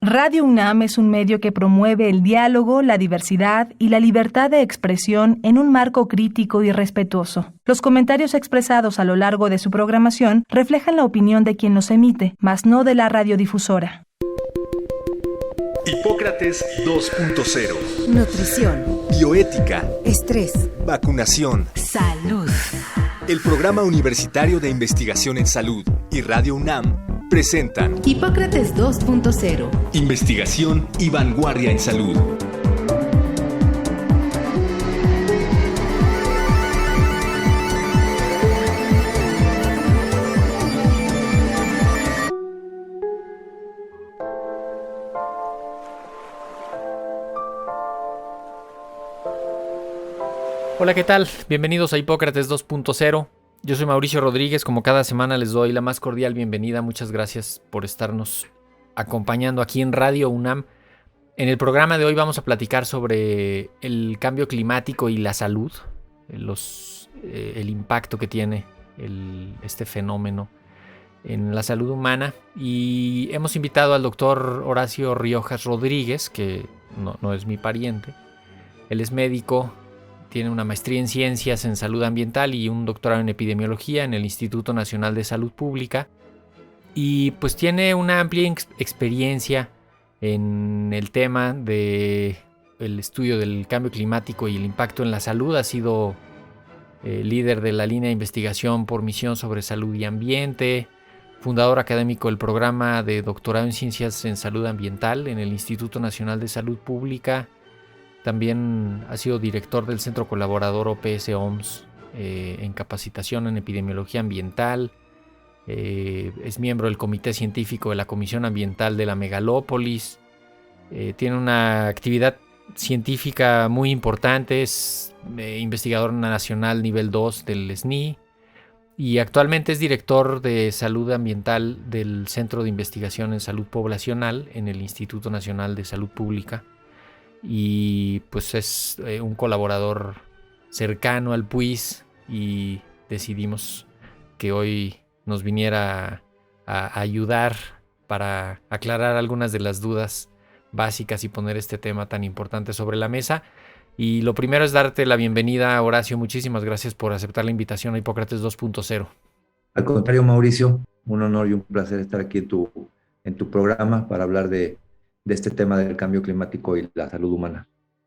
Radio UNAM es un medio que promueve el diálogo, la diversidad y la libertad de expresión en un marco crítico y respetuoso. Los comentarios expresados a lo largo de su programación reflejan la opinión de quien los emite, mas no de la radiodifusora. Hipócrates 2.0. Nutrición. Bioética. Estrés. Vacunación. Salud. El Programa Universitario de Investigación en Salud y Radio UNAM presentan Hipócrates 2.0. Investigación y vanguardia en salud. Hola, ¿qué tal? Bienvenidos a Hipócrates 2.0. Yo soy Mauricio Rodríguez. Como cada semana les doy la más cordial bienvenida. Muchas gracias por estarnos acompañando aquí en Radio UNAM. En el programa de hoy vamos a platicar sobre el cambio climático y la salud, el impacto que tiene este fenómeno en la salud humana. Y hemos invitado al doctor Horacio Riojas Rodríguez, que no es mi pariente. Él es médico. Tiene una maestría en Ciencias en Salud Ambiental y un doctorado en Epidemiología en el Instituto Nacional de Salud Pública. Y pues tiene una amplia experiencia en el tema del estudio del cambio climático y el impacto en la salud. Ha sido líder de la línea de investigación por misión sobre salud y ambiente, fundador académico del programa de doctorado en Ciencias en Salud Ambiental en el Instituto Nacional de Salud Pública. También ha sido director del Centro Colaborador OPS-OMS en capacitación en epidemiología ambiental. Es miembro del Comité Científico de la Comisión Ambiental de la Megalópolis. Tiene una actividad científica muy importante. Es investigador nacional nivel 2 del SNI. Y actualmente es director de Salud Ambiental del Centro de Investigación en Salud Poblacional en el Instituto Nacional de Salud Pública. Y pues es un colaborador cercano al PUIS y decidimos que hoy nos viniera a ayudar para aclarar algunas de las dudas básicas y poner este tema tan importante sobre la mesa. Y lo primero es darte la bienvenida, Horacio. Muchísimas gracias por aceptar la invitación a Hipócrates 2.0. Al contrario, Mauricio, un honor y un placer estar aquí en tu programa para hablar de este tema del cambio climático y la salud humana.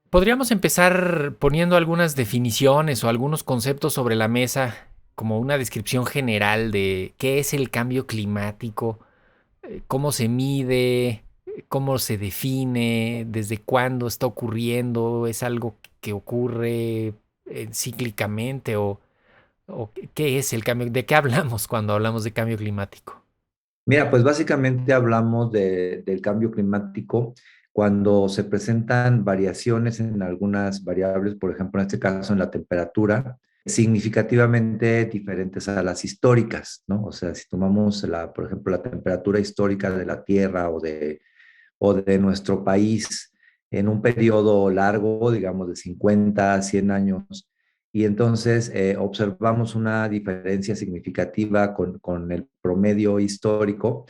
Podríamos empezar poniendo algunas definiciones o algunos conceptos sobre la mesa, como una descripción general de qué es el cambio climático, cómo se mide, cómo se define, desde cuándo está ocurriendo, es algo que ocurre cíclicamente o qué es el cambio, de qué hablamos cuando hablamos de cambio climático. Mira, pues básicamente hablamos del cambio climático cuando se presentan variaciones en algunas variables, por ejemplo, en este caso en la temperatura, significativamente diferentes a las históricas, ¿no? O sea, si tomamos, por ejemplo, la temperatura histórica de la Tierra o de nuestro país en un periodo largo, digamos de 50 a 100 años, y entonces observamos una diferencia significativa con el promedio histórico.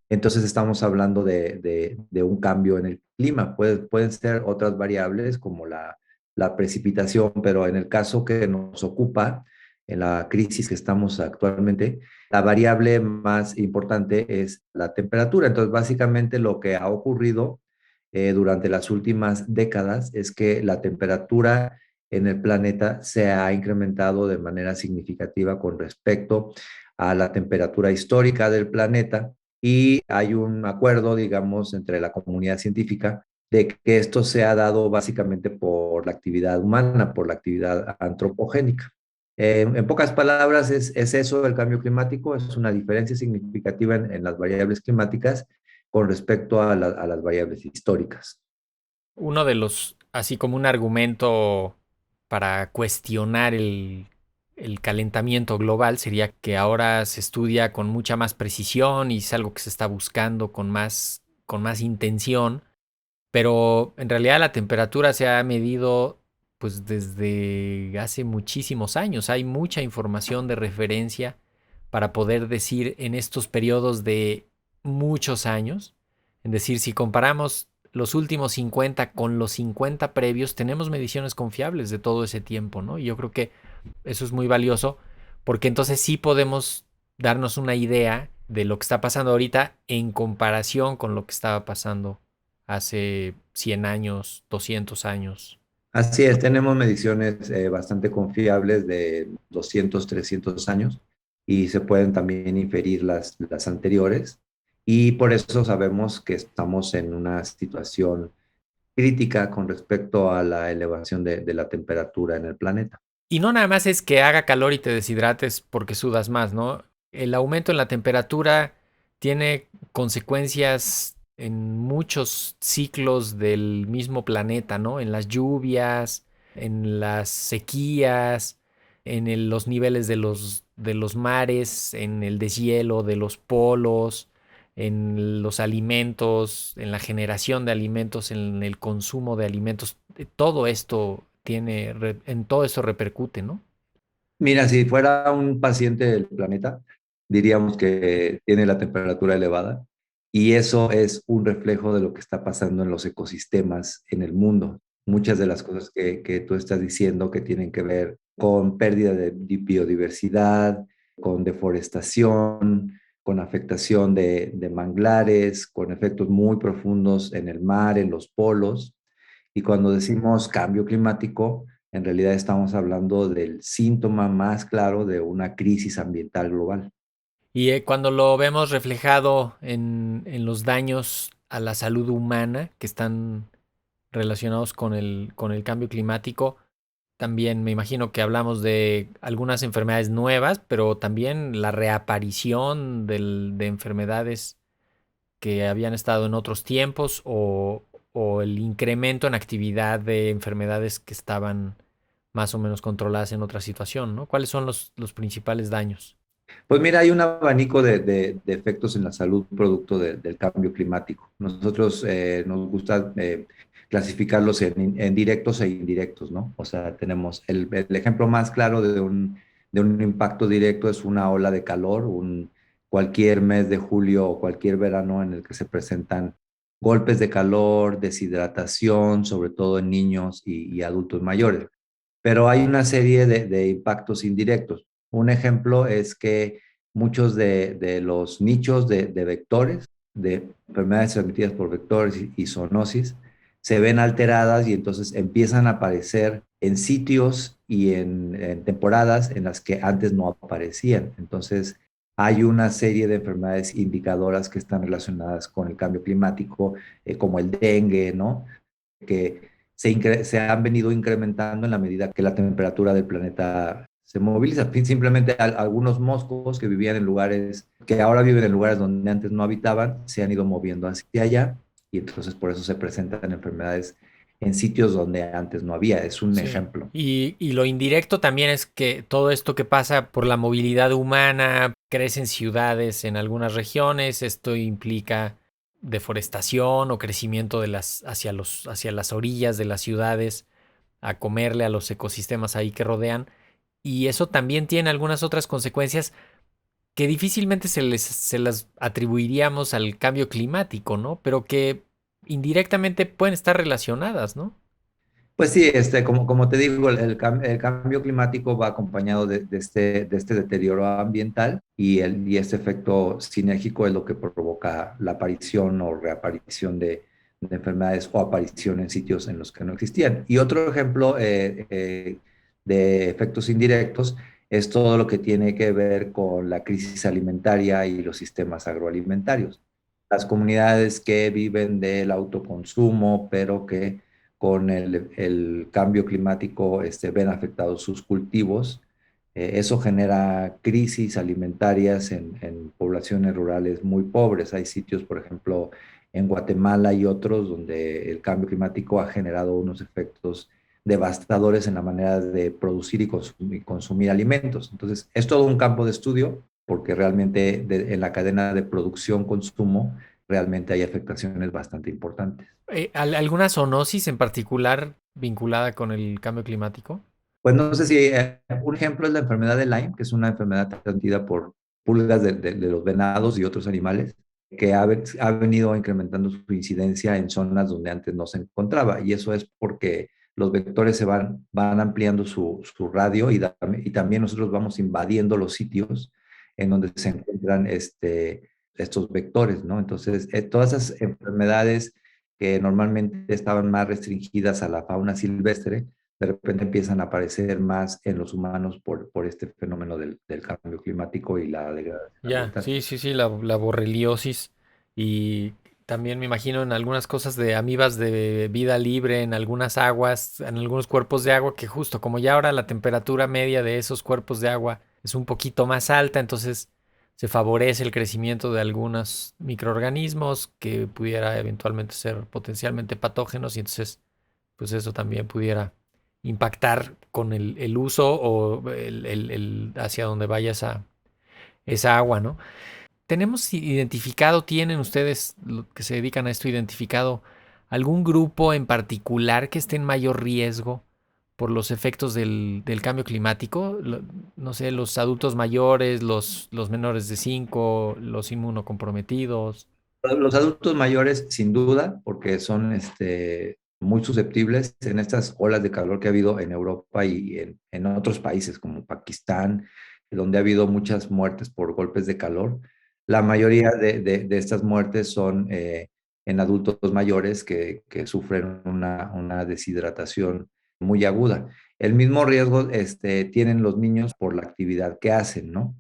Entonces estamos hablando de un cambio en el clima. Pueden ser otras variables como la precipitación, pero en el caso que nos ocupa, en la crisis que estamos actualmente, la variable más importante es la temperatura. Entonces, básicamente lo que ha ocurrido durante las últimas décadas es que la temperatura en el planeta se ha incrementado de manera significativa con respecto a la temperatura histórica del planeta, y hay un acuerdo, digamos, entre la comunidad científica de que esto se ha dado básicamente por la actividad humana, por la actividad antropogénica. En pocas palabras, es eso el cambio climático, es una diferencia significativa en las variables climáticas con respecto a las variables históricas. Uno de los, así como un argumento para cuestionar el calentamiento global sería que ahora se estudia con mucha más precisión y es algo que se está buscando con más intención, pero en realidad la temperatura se ha medido pues desde hace muchísimos años. Hay mucha información de referencia para poder decir en estos periodos de muchos años, en decir, si comparamos los últimos 50 con los 50 previos, tenemos mediciones confiables de todo ese tiempo, ¿no? Y yo creo que eso es muy valioso porque entonces sí podemos darnos una idea de lo que está pasando ahorita en comparación con lo que estaba pasando hace 100 años, 200 años. Así es, tenemos mediciones bastante confiables de 200, 300 años y se pueden también inferir las anteriores y por eso sabemos que estamos en una situación crítica con respecto a la elevación de la temperatura en el planeta. Y no nada más es que haga calor y te deshidrates porque sudas más, ¿no? El aumento en la temperatura tiene consecuencias en muchos ciclos del mismo planeta, ¿no? En las lluvias, en las sequías, los niveles de los mares, en el deshielo de los polos, en los alimentos, en la generación de alimentos, en el consumo de alimentos. Todo esto en todo esto repercute, ¿no? Mira, si fuera un paciente del planeta, diríamos que tiene la temperatura elevada y eso es un reflejo de lo que está pasando en los ecosistemas en el mundo. Muchas de las cosas que tú estás diciendo que tienen que ver con pérdida de biodiversidad, con deforestación, con afectación de manglares, con efectos muy profundos en el mar, en los polos. Y cuando decimos cambio climático, en realidad estamos hablando del síntoma más claro de una crisis ambiental global. Y cuando lo vemos reflejado en los daños a la salud humana que están relacionados con el cambio climático, también me imagino que hablamos de algunas enfermedades nuevas, pero también la reaparición de enfermedades que habían estado en otros tiempos o el incremento en actividad de enfermedades que estaban más o menos controladas en otra situación, ¿no? ¿Cuáles son los principales daños? Pues mira, hay un abanico de efectos en la salud producto del cambio climático. Nosotros nos gusta clasificarlos en directos e indirectos, ¿no? O sea, tenemos el ejemplo más claro de un impacto directo es una ola de calor, cualquier mes de julio o cualquier verano en el que se presentan golpes de calor, deshidratación, sobre todo en niños y adultos mayores. Pero hay una serie de impactos indirectos. Un ejemplo es que muchos de los nichos de vectores, de enfermedades transmitidas por vectores y zoonosis, se ven alteradas y entonces empiezan a aparecer en sitios y en temporadas en las que antes no aparecían. Entonces, hay una serie de enfermedades indicadoras que están relacionadas con el cambio climático, como el dengue, ¿no? Que se han venido incrementando en la medida que la temperatura del planeta se moviliza. Simplemente algunos moscos que vivían en lugares, que ahora viven en lugares donde antes no habitaban, se han ido moviendo hacia allá y entonces por eso se presentan enfermedades en sitios donde antes no había. Es un Sí. ejemplo. Y lo indirecto también es que todo esto que pasa por la movilidad humana, crecen ciudades en algunas regiones, esto implica deforestación o crecimiento hacia las orillas de las ciudades, a comerle a los ecosistemas ahí que rodean. Y eso también tiene algunas otras consecuencias que difícilmente se las atribuiríamos al cambio climático, ¿no? Pero que indirectamente pueden estar relacionadas, ¿no? Pues sí, como te digo, el cambio climático va acompañado de este deterioro ambiental y este efecto sinérgico es lo que provoca la aparición o reaparición de enfermedades o aparición en sitios en los que no existían. Y otro ejemplo de efectos indirectos es todo lo que tiene que ver con la crisis alimentaria y los sistemas agroalimentarios. Las comunidades que viven del autoconsumo, pero que con el cambio climático ven afectados sus cultivos. Eso genera crisis alimentarias en poblaciones rurales muy pobres. Hay sitios, por ejemplo, en Guatemala y otros donde el cambio climático ha generado unos efectos devastadores en la manera de producir y consumir alimentos. Entonces, es todo un campo de estudio porque realmente en la cadena de producción-consumo realmente hay afectaciones bastante importantes. ¿Alguna zoonosis en particular vinculada con el cambio climático? Pues no sé si un ejemplo es la enfermedad de Lyme, que es una enfermedad transmitida por pulgas de los venados y otros animales. que ha venido incrementando su incidencia en zonas donde antes no se encontraba. Y eso es porque los vectores van ampliando su radio y también nosotros vamos invadiendo los sitios en donde se encuentran estos vectores, ¿no? Entonces, todas esas enfermedades que normalmente estaban más restringidas a la fauna silvestre, de repente empiezan a aparecer más en los humanos por este fenómeno del cambio climático y la degradación Ya, ambiental. sí, sí, sí, la borreliosis y también me imagino en algunas cosas de amibas de vida libre, en algunas aguas, en algunos cuerpos de agua, que justo como ya ahora la temperatura media de esos cuerpos de agua es un poquito más alta, entonces se favorece el crecimiento de algunos microorganismos que pudiera eventualmente ser potencialmente patógenos y entonces pues eso también pudiera impactar con el uso o hacia donde vaya esa agua, ¿no? ¿Tenemos identificado, tienen ustedes que se dedican a esto, identificado algún grupo en particular que esté en mayor riesgo por los efectos del cambio climático? No sé, los adultos mayores, los menores de 5, los inmunocomprometidos. Los adultos mayores, sin duda, porque son muy susceptibles en estas olas de calor que ha habido en Europa y en otros países como Pakistán, donde ha habido muchas muertes por golpes de calor. La mayoría de estas muertes son en adultos mayores que sufren una deshidratación muy aguda. El mismo riesgo tienen los niños por la actividad que hacen, ¿no?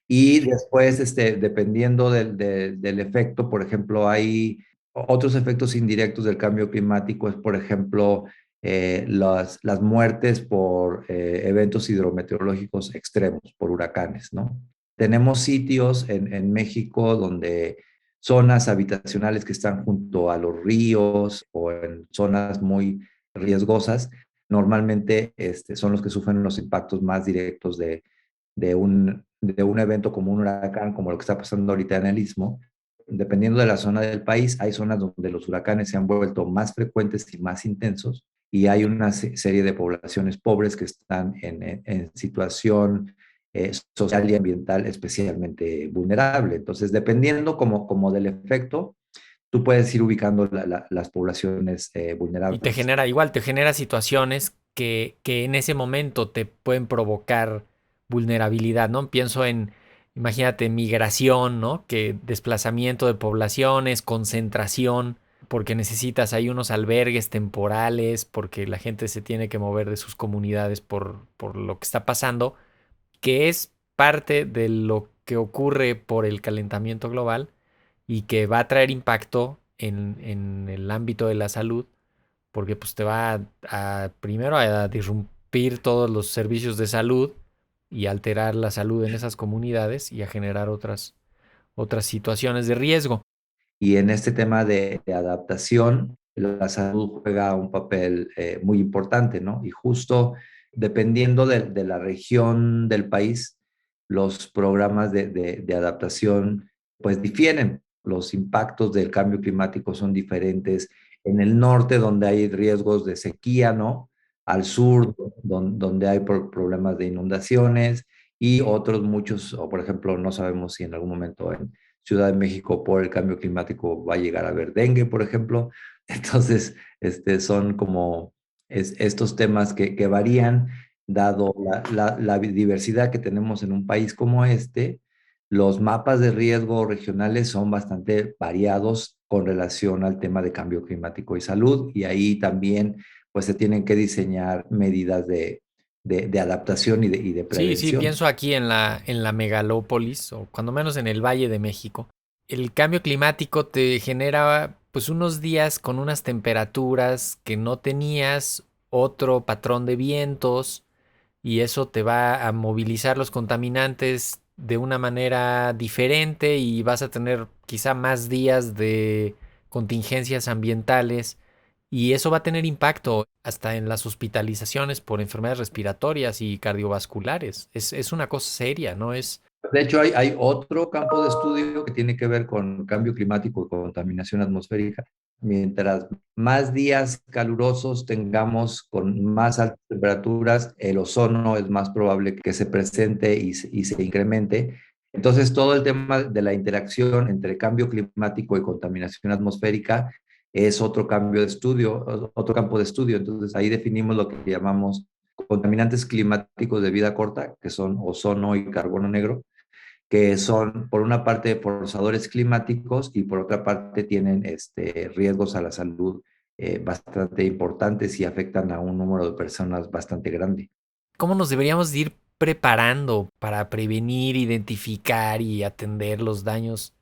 Y después, dependiendo del efecto, por ejemplo, hay otros efectos indirectos del cambio climático, es por ejemplo las muertes por eventos hidrometeorológicos extremos, por huracanes, ¿no? Tenemos sitios en México donde zonas habitacionales que están junto a los ríos o en zonas muy riesgosas, normalmente son los que sufren los impactos más directos de un evento como un huracán, como lo que está pasando ahorita en el Istmo. Dependiendo de la zona del país, hay zonas donde los huracanes se han vuelto más frecuentes y más intensos, y hay una serie de poblaciones pobres que están en situación social y ambiental especialmente vulnerable. Entonces, dependiendo como del efecto, tú puedes ir ubicando las poblaciones Y te vulnerables. genera igual, te genera situaciones que en ese momento te pueden provocar vulnerabilidad, ¿no? Pienso en, imagínate, migración, ¿no? Que desplazamiento de poblaciones, concentración, porque necesitas ahí unos albergues temporales, porque la gente se tiene que mover de sus comunidades por lo que está pasando, que es parte de lo que ocurre por el calentamiento global y que va a traer impacto en el ámbito de la salud porque pues te va primero a disrumpir todos los servicios de salud y alterar la salud en esas comunidades y a generar otras situaciones de riesgo. Y en este tema de adaptación, la salud juega un papel muy importante, ¿no? Y justo dependiendo de la región del país, los programas de adaptación pues difieren. Los impactos del cambio climático son diferentes. En el norte, donde hay riesgos de sequía, ¿no? Al sur, donde hay problemas de inundaciones y otros muchos, o por ejemplo, no sabemos si en algún momento en Ciudad de México por el cambio climático va a llegar a haber dengue, por ejemplo. Entonces, son como estos temas que varían, dado la diversidad que tenemos en un país como este. Los mapas de riesgo regionales son bastante variados con relación al tema de cambio climático y salud, y ahí también pues se tienen que diseñar medidas de adaptación y de Sí, sí, prevención. pienso aquí en la megalópolis, o cuando menos en el Valle de México. El cambio climático te genera pues unos días con unas temperaturas que no tenías, otro patrón de vientos, y eso te va a movilizar los contaminantes de una manera diferente y vas a tener quizá más días de contingencias ambientales y eso va a tener impacto hasta en las hospitalizaciones por enfermedades respiratorias y cardiovasculares. Es una cosa seria, ¿no? De hecho, hay otro campo de estudio que tiene que ver con cambio climático y contaminación atmosférica. Mientras más días calurosos tengamos con más altas temperaturas, el ozono es más probable que se presente y se incremente. Entonces, todo el tema de la interacción entre cambio climático y contaminación atmosférica es otro cambio de estudio, otro campo de estudio. Entonces, ahí definimos lo que llamamos contaminantes climáticos de vida corta, que son ozono y carbono negro, que son, por una parte, forzadores climáticos y por otra parte tienen riesgos a la salud bastante importantes y afectan a un número de personas bastante grande. ¿Cómo nos deberíamos de ir preparando para prevenir, identificar y atender los daños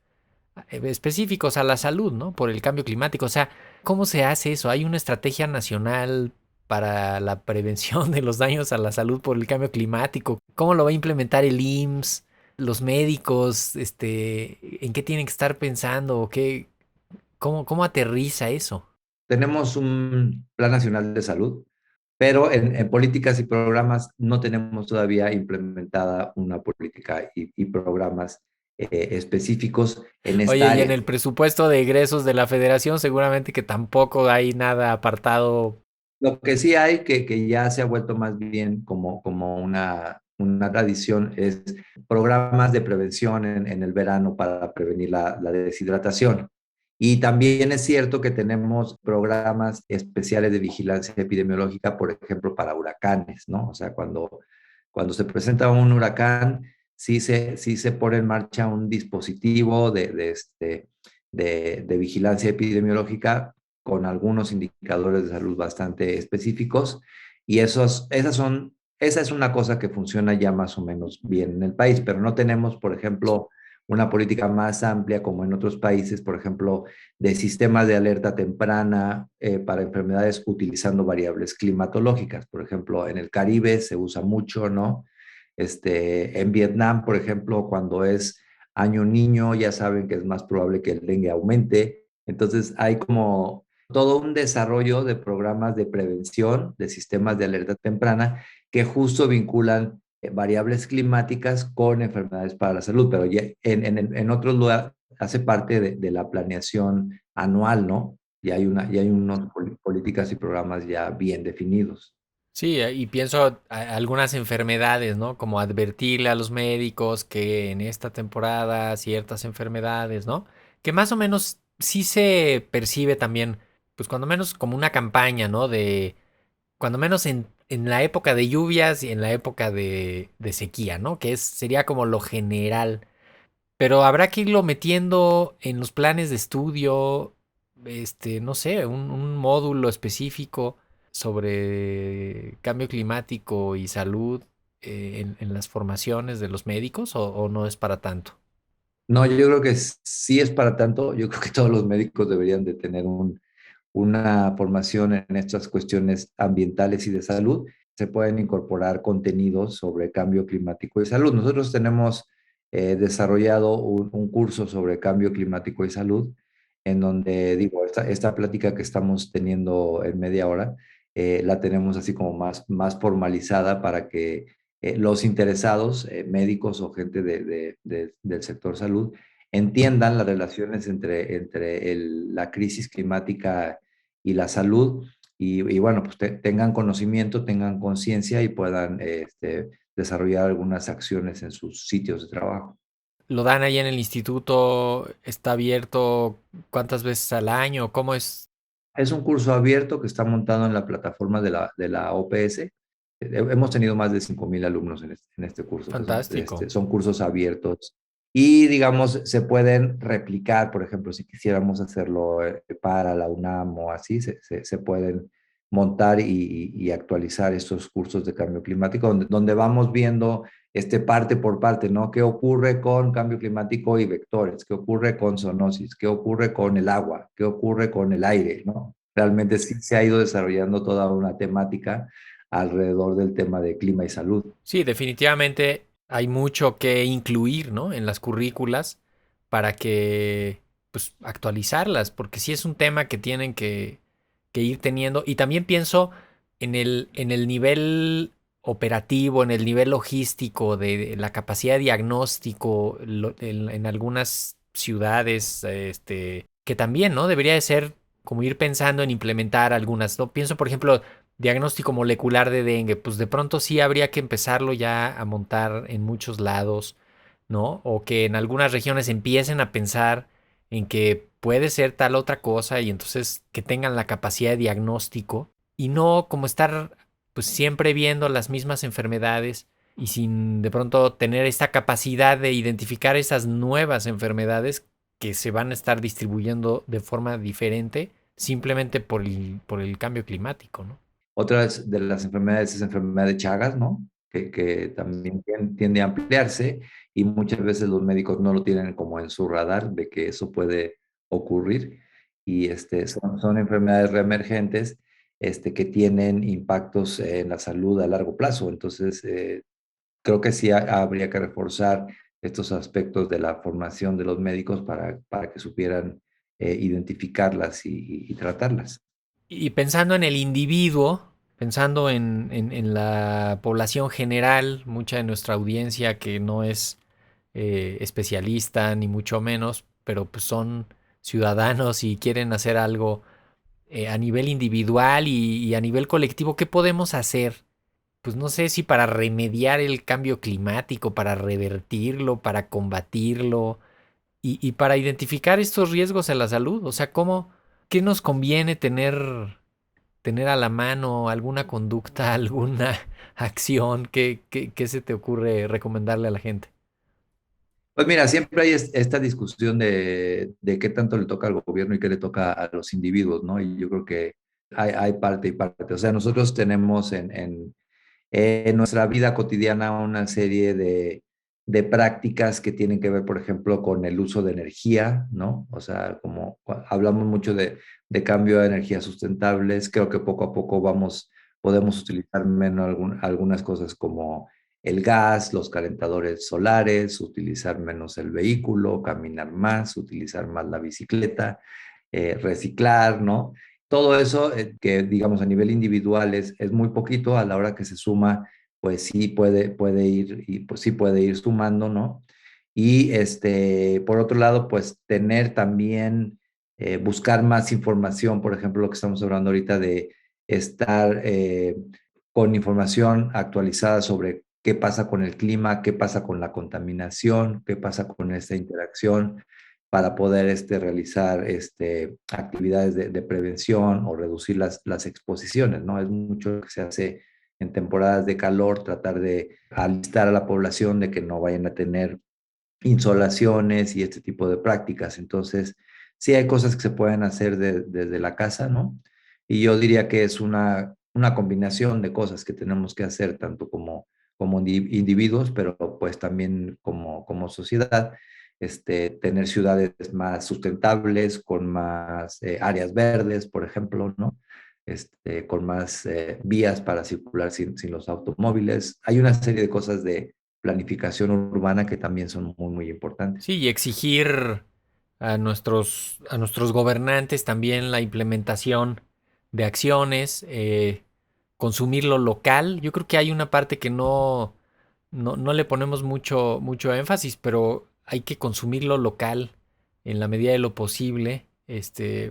específicos a la salud, ¿no? Por el cambio climático. O sea, ¿cómo se hace eso? ¿Hay una estrategia nacional para la prevención de los daños a la salud por el cambio climático? ¿Cómo lo va a implementar el IMSS, los médicos? ¿En qué tienen que estar pensando? ¿Cómo aterriza eso? Tenemos un Plan Nacional de Salud, pero en políticas y programas no tenemos todavía implementada una política y programas específicos en esta Oye, y en área. el presupuesto de egresos de la federación seguramente que tampoco hay nada apartado. Lo que sí hay, que ya se ha vuelto más bien como una tradición, es programas de prevención en el verano para prevenir la deshidratación. Y también es cierto que tenemos programas especiales de vigilancia epidemiológica, por ejemplo, para huracanes, ¿no? O sea, cuando se presenta un huracán, sí se pone en marcha un dispositivo de vigilancia epidemiológica con algunos indicadores de salud bastante específicos y esa es una cosa que funciona ya más o menos bien en el país, pero no tenemos, por ejemplo, una política más amplia como en otros países, por ejemplo, de sistemas de alerta temprana para enfermedades utilizando variables climatológicas. Por ejemplo, en el Caribe se usa mucho, ¿no? En Vietnam, por ejemplo, cuando es año niño, ya saben que es más probable que el dengue aumente. Entonces, hay como todo un desarrollo de programas de prevención, de sistemas de alerta temprana, que justo vinculan variables climáticas con enfermedades para la salud, pero ya en otros lugares hace parte de la planeación anual, ¿no? Ya hay unas políticas y programas ya bien definidos. Sí, y pienso algunas enfermedades, ¿no? Como advertirle a los médicos que en esta temporada ciertas enfermedades, ¿no? Que más o menos sí se percibe también, pues cuando menos como una campaña, ¿no? De, cuando menos en la época de lluvias y en la época de sequía, ¿no? Sería como lo general. Pero habrá que irlo metiendo en los planes de estudio, no sé, un módulo específico sobre cambio climático y salud en las formaciones de los médicos o no es para tanto. No, yo creo que sí es para tanto. Yo creo que todos los médicos deberían de tener una formación en estas cuestiones ambientales y de salud. Se pueden incorporar contenidos sobre cambio climático y salud. Nosotros tenemos desarrollado un curso sobre cambio climático y salud, en donde, digo, esta plática que estamos teniendo en media hora, la tenemos así como más formalizada para que los interesados, médicos o gente del sector salud, entiendan las relaciones entre la crisis climática y la salud y bueno, pues tengan conocimiento, tengan conciencia y puedan desarrollar algunas acciones en sus sitios de trabajo. ¿Lo dan ahí en el instituto? ¿Está abierto cuántas veces al año? ¿Cómo es? Es un curso abierto que está montado en la plataforma de la OPS. Hemos tenido más de 5,000 alumnos en este curso. Entonces, Fantástico. son cursos abiertos y, digamos, se pueden replicar, por ejemplo, si quisiéramos hacerlo para la UNAM o así, se pueden montar y actualizar estos cursos de cambio climático, donde vamos viendo parte por parte, ¿no? ¿Qué ocurre con cambio climático y vectores? ¿Qué ocurre con zoonosis? ¿Qué ocurre con el agua? ¿Qué ocurre con el aire? ¿No? Realmente sí se ha ido desarrollando toda una temática alrededor del tema de clima y salud. Sí, definitivamente hay mucho que incluir, ¿no? En las currículas para que, pues, actualizarlas, porque sí es un tema que tienen que ir teniendo. Y también pienso en el nivel operativo, en el nivel logístico, de la capacidad de diagnóstico en algunas ciudades, que también, ¿no? Debería de ser como ir pensando en implementar algunas, ¿no? Pienso, por ejemplo, diagnóstico molecular de dengue, pues de pronto sí habría que empezarlo ya a montar en muchos lados ¿no? O que en algunas regiones empiecen a pensar en que puede ser tal otra cosa y entonces que tengan la capacidad de diagnóstico y no como estar pues siempre viendo las mismas enfermedades y sin de pronto tener esta capacidad de identificar esas nuevas enfermedades que se van a estar distribuyendo de forma diferente simplemente por el cambio climático, ¿no? Otra de las enfermedades es la enfermedad de Chagas, ¿no? Que también tiende a ampliarse y muchas veces los médicos no lo tienen como en su radar de que eso puede ocurrir. Y son enfermedades reemergentes que tienen impactos en la salud a largo plazo. Entonces, creo que sí habría que reforzar estos aspectos de la formación de los médicos para que supieran identificarlas y tratarlas. Y pensando en el individuo, pensando en la población general, mucha de nuestra audiencia que no es especialista ni mucho menos, pero pues son ciudadanos y quieren hacer algo a nivel individual y a nivel colectivo, ¿qué podemos hacer? Pues no sé si para remediar el cambio climático, para revertirlo, para combatirlo y para identificar estos riesgos a la salud. O sea, ¿cómo, qué nos conviene tener a la mano alguna conducta, alguna acción? ¿Qué se te ocurre recomendarle a la gente? Pues mira, siempre hay esta discusión de qué tanto le toca al gobierno y qué le toca a los individuos, ¿no? Y yo creo que hay parte y parte. O sea, nosotros tenemos en nuestra vida cotidiana una serie de prácticas que tienen que ver, por ejemplo, con el uso de energía, ¿no? O sea, como hablamos mucho de cambio a energías sustentables, creo que poco a poco podemos utilizar menos algunas cosas como el gas, los calentadores solares, utilizar menos el vehículo, caminar más, utilizar más la bicicleta, reciclar, ¿no? Todo eso que digamos a nivel individual es muy poquito, a la hora que se suma, pues sí puede ir, y pues sí puede ir sumando, ¿no? Y por otro lado, pues tener también, buscar más información, por ejemplo, lo que estamos hablando ahorita de estar con información actualizada sobre qué pasa con el clima, qué pasa con la contaminación, qué pasa con esta interacción para poder realizar actividades de prevención o reducir las exposiciones, ¿no? Es mucho lo que se hace en temporadas de calor, tratar de alistar a la población de que no vayan a tener insolaciones y este tipo de prácticas. Entonces, sí hay cosas que se pueden hacer desde la casa, ¿no? Y yo diría que es una combinación de cosas que tenemos que hacer, tanto como individuos, pero pues también como sociedad. Tener ciudades más sustentables, con más áreas verdes, por ejemplo, ¿no? Con más vías para circular sin los automóviles. Hay una serie de cosas de planificación urbana que también son muy, muy importantes. Sí, y exigir a nuestros gobernantes también la implementación de acciones, consumir lo local. Yo creo que hay una parte que no le ponemos mucho énfasis, pero hay que consumir lo local en la medida de lo posible.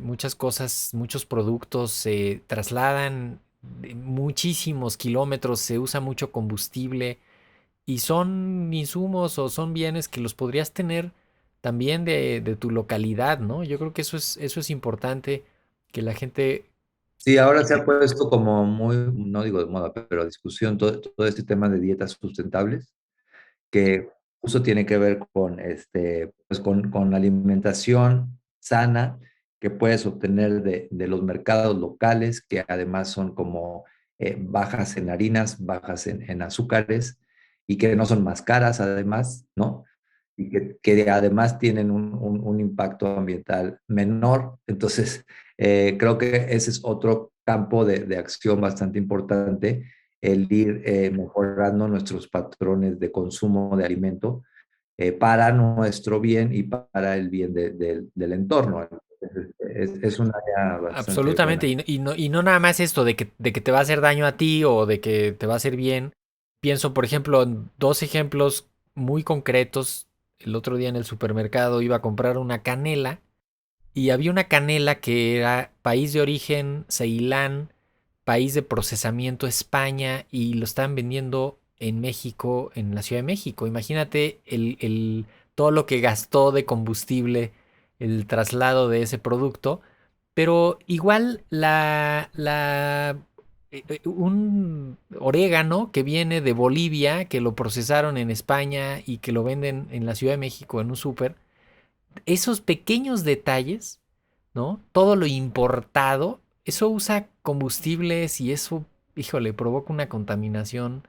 Muchas cosas, muchos productos se trasladan de muchísimos kilómetros, se usa mucho combustible y son insumos o son bienes que los podrías tener también de tu localidad, ¿no? Yo creo que eso es importante, que la gente... Sí, ahora se ha puesto como muy, no digo de moda, pero discusión todo este tema de dietas sustentables, que justo tiene que ver con, pues con alimentación sana que puedes obtener de los mercados locales, que además son como bajas en harinas, bajas en azúcares y que no son más caras además, ¿no? Y que además tienen un impacto ambiental menor. Entonces, creo que ese es otro campo de acción bastante importante, el ir mejorando nuestros patrones de consumo de alimento para nuestro bien y para el bien del entorno. Entonces, es una área bastante Absolutamente, buena. y no nada más esto de que te va a hacer daño a ti o de que te va a hacer bien. Pienso, por ejemplo, en dos ejemplos muy concretos. El otro día en el supermercado iba a comprar una canela y había una canela que era país de origen Ceilán, país de procesamiento España y lo estaban vendiendo en México, en la Ciudad de México. Imagínate todo lo que gastó de combustible el traslado de ese producto, pero igual un orégano que viene de Bolivia, que lo procesaron en España y que lo venden en la Ciudad de México en un súper, esos pequeños detalles, ¿no? Todo lo importado, eso usa combustibles y eso, híjole, provoca una contaminación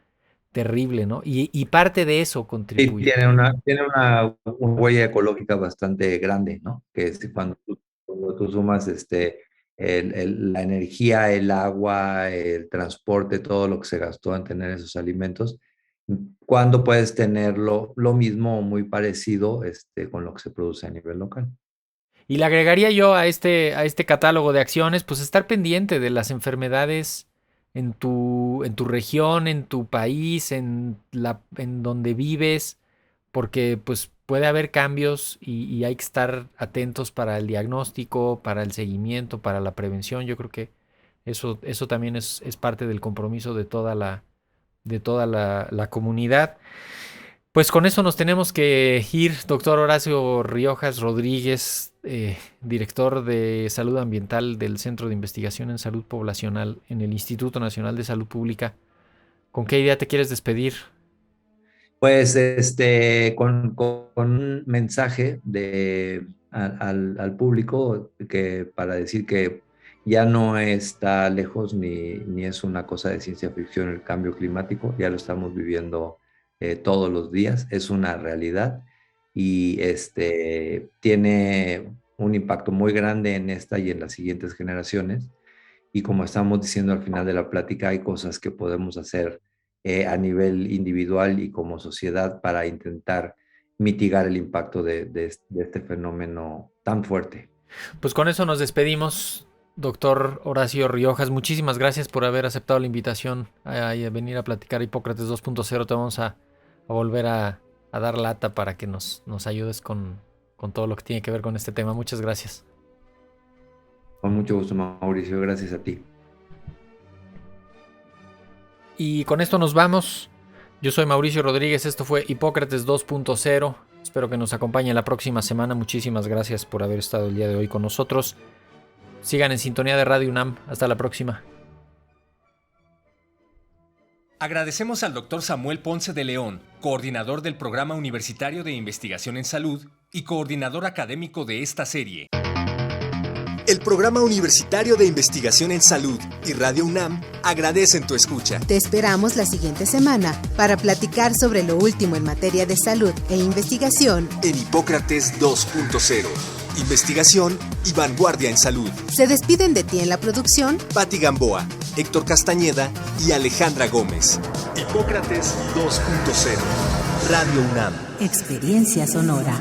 terrible, ¿no? Y parte de eso contribuye. Sí, tiene una huella ecológica bastante grande, ¿no? Que es cuando tú sumas la energía, el agua, el transporte, todo lo que se gastó en tener esos alimentos, ¿cuándo puedes tenerlo lo mismo o muy parecido con lo que se produce a nivel local? Y le agregaría yo a este catálogo de acciones, pues estar pendiente de las enfermedades en tu región, en tu país, en donde vives, porque pues puede haber cambios y hay que estar atentos para el diagnóstico, para el seguimiento, para la prevención. Yo creo que eso también es parte del compromiso de toda la comunidad. Pues con eso nos tenemos que ir, doctor Horacio Riojas Rodríguez, director de Salud Ambiental del Centro de Investigación en Salud Poblacional en el Instituto Nacional de Salud Pública. ¿Con qué idea te quieres despedir? Pues con un mensaje al público para decir que ya no está lejos ni es una cosa de ciencia ficción el cambio climático, ya lo estamos viviendo todos los días, es una realidad y tiene un impacto muy grande en esta y en las siguientes generaciones. Y como estamos diciendo al final de la plática, hay cosas que podemos hacer a nivel individual y como sociedad para intentar mitigar el impacto de este fenómeno tan fuerte. Pues con eso nos despedimos, doctor Horacio Riojas. Muchísimas gracias por haber aceptado la invitación a venir a platicar Hipócrates 2.0. Te vamos a volver a dar lata para que nos ayudes con todo lo que tiene que ver con este tema. Muchas gracias. Con mucho gusto, Mauricio. Gracias a ti. Y con esto nos vamos. Yo soy Mauricio Rodríguez. Esto fue Hipócrates 2.0. Espero que nos acompañe la próxima semana. Muchísimas gracias por haber estado el día de hoy con nosotros. Sigan en sintonía de Radio UNAM. Hasta la próxima. Agradecemos al Dr. Samuel Ponce de León, coordinador del Programa Universitario de Investigación en Salud y coordinador académico de esta serie. El Programa Universitario de Investigación en Salud y Radio UNAM agradecen tu escucha. Te esperamos la siguiente semana para platicar sobre lo último en materia de salud e investigación en Hipócrates 2.0. Investigación y vanguardia en salud. Se despiden de ti en la producción Patti Gamboa, Héctor Castañeda y Alejandra Gómez. Hipócrates 2.0. Radio UNAM. Experiencia Sonora.